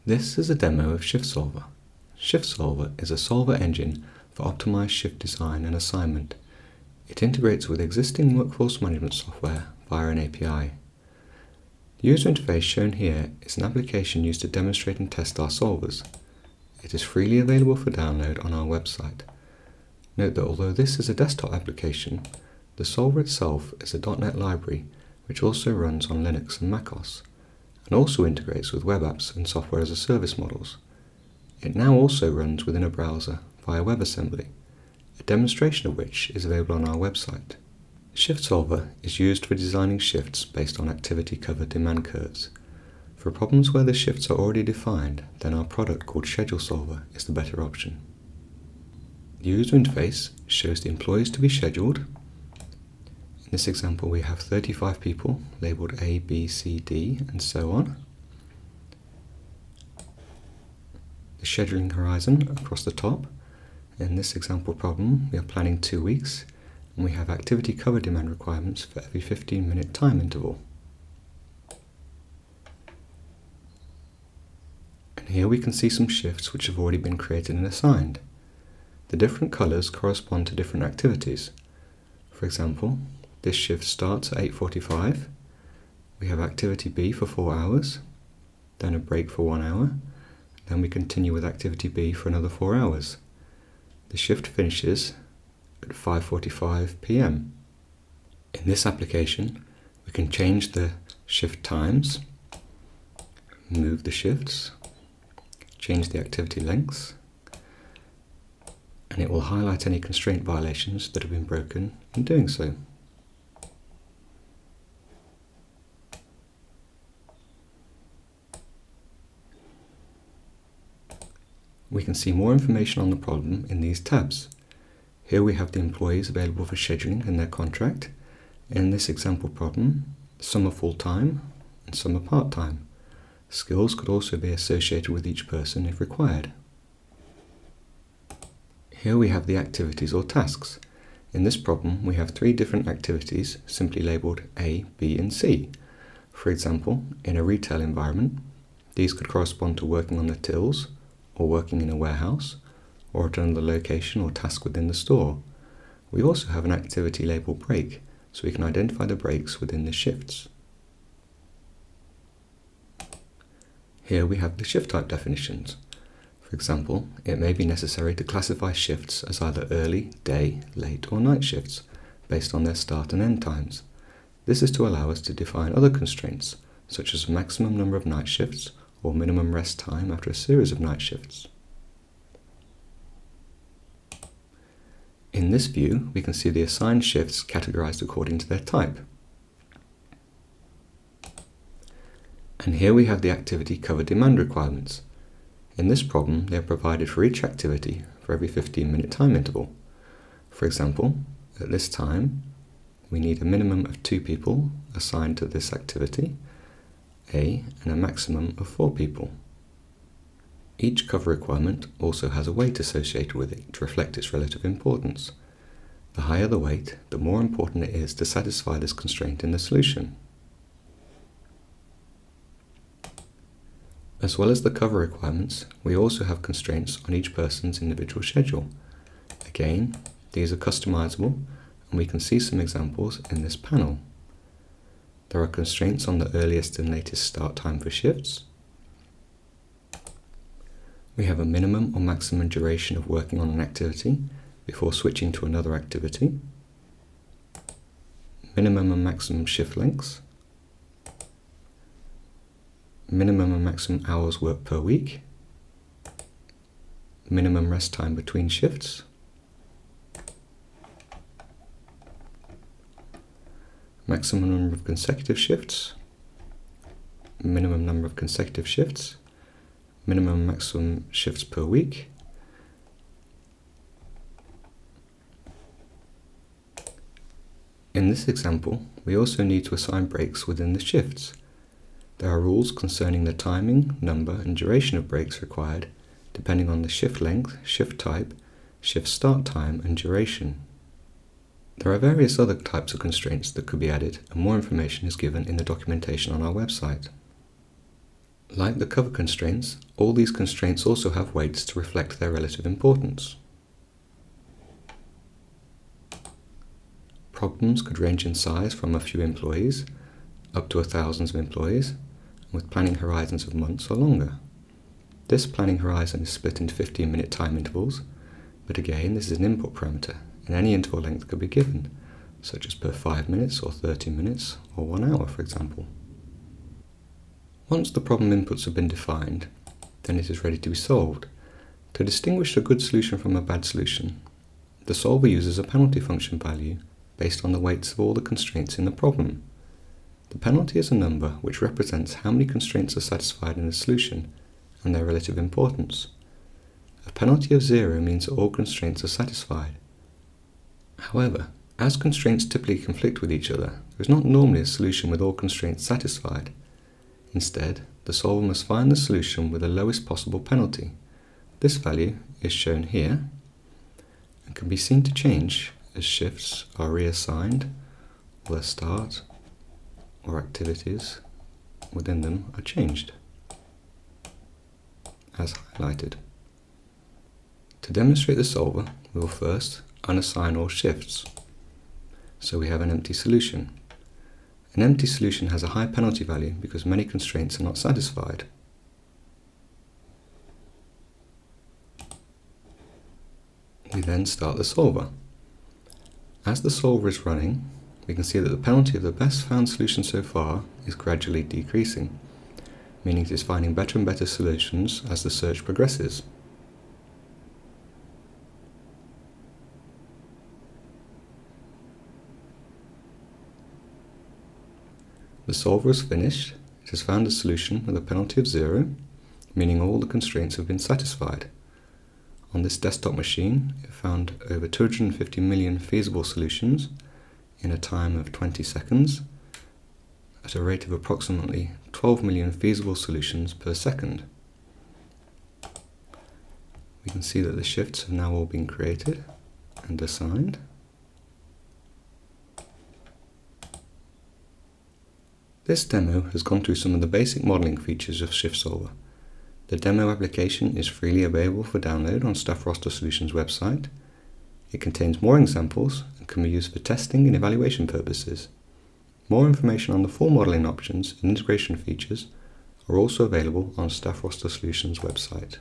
This is a demo of Shift Solver. Shift Solver is a solver engine for optimized shift design and assignment. It integrates with existing workforce management software via an API. The user interface shown here is an application used to demonstrate and test our solvers. It is freely available for download on our website. Note that although this is a desktop application, the solver itself is a .NET library which also runs on Linux and macOS, and also integrates with web apps and software as a service models. It now also runs within a browser via WebAssembly, a demonstration of which is available on our website. Shift Solver is used for designing shifts based on activity cover demand curves. For problems where the shifts are already defined, then our product called Schedule Solver is the better option. The user interface shows the employees to be scheduled. In this example we have 35 people labelled A, B, C, D and so on. The scheduling horizon across the top. In this example problem we are planning 2 weeks and we have activity cover demand requirements for every 15-minute time interval. And here we can see some shifts which have already been created and assigned. The different colours correspond to different activities. For example, this shift starts at 8:45. We have activity B for 4 hours, then a break for 1 hour, then we continue with activity B for another 4 hours. The shift finishes at 5:45 p.m. In this application, we can change the shift times, move the shifts, change the activity lengths, and it will highlight any constraint violations that have been broken in doing so. We can see more information on the problem in these tabs. Here we have the employees available for scheduling in their contract. In this example problem, some are full-time and some are part-time. Skills could also be associated with each person if required. Here we have the activities or tasks. In this problem we have 3 different activities simply labelled A, B and C. For example, in a retail environment, these could correspond to working on the tills, or working in a warehouse, or at another location or task within the store. We also have an activity labeled break, so we can identify the breaks within the shifts. Here we have the shift type definitions. For example, it may be necessary to classify shifts as either early, day, late or night shifts, based on their start and end times. This is to allow us to define other constraints, such as a maximum number of night shifts, or minimum rest time after a series of night shifts. In this view, we can see the assigned shifts categorized according to their type. And here we have the activity cover demand requirements. In this problem, they are provided for each activity for every 15-minute time interval. For example, at this time, we need a minimum of 2 people assigned to this activity, A, and a maximum of 4 people. Each cover requirement also has a weight associated with it to reflect its relative importance. The higher the weight, the more important it is to satisfy this constraint in the solution. As well as the cover requirements, we also have constraints on each person's individual schedule. Again, these are customizable, and we can see some examples in this panel. There are constraints on the earliest and latest start time for shifts. We have a minimum or maximum duration of working on an activity before switching to another activity. Minimum and maximum shift lengths. Minimum and maximum hours worked per week. Minimum rest time between shifts. Maximum number of consecutive shifts, minimum number of consecutive shifts, minimum and maximum shifts per week. In this example, we also need to assign breaks within the shifts. There are rules concerning the timing, number and duration of breaks required, depending on the shift length, shift type, shift start time and duration. There are various other types of constraints that could be added, and more information is given in the documentation on our website. Like the cover constraints, all these constraints also have weights to reflect their relative importance. Problems could range in size from a few employees up to thousands of employees, with planning horizons of months or longer. This planning horizon is split into 15-minute time intervals, but again this is an input parameter, and any interval length could be given, such as per 5 minutes or 30 minutes or 1 hour, for example. Once the problem inputs have been defined, then it is ready to be solved. To distinguish a good solution from a bad solution, the solver uses a penalty function value based on the weights of all the constraints in the problem. The penalty is a number which represents how many constraints are satisfied in a solution and their relative importance. A penalty of 0 means that all constraints are satisfied. However, as constraints typically conflict with each other, there is not normally a solution with all constraints satisfied. Instead, the solver must find the solution with the lowest possible penalty. This value is shown here and can be seen to change as shifts are reassigned, or their start or activities within them are changed, as highlighted. To demonstrate the solver, we will first unassign all shifts. So we have an empty solution. An empty solution has a high penalty value because many constraints are not satisfied. We then start the solver. As the solver is running, we can see that the penalty of the best found solution so far is gradually decreasing, meaning it is finding better and better solutions as the search progresses. The solver is finished. It has found a solution with a penalty of 0, meaning all the constraints have been satisfied. On this desktop machine, it found over 250 million feasible solutions in a time of 20 seconds at a rate of approximately 12 million feasible solutions per second. We can see that the shifts have now all been created and assigned. This demo has gone through some of the basic modelling features of Shift Solver. The demo application is freely available for download on Staff Roster Solutions website. It contains more examples and can be used for testing and evaluation purposes. More information on the full modelling options and integration features are also available on Staff Roster Solutions website.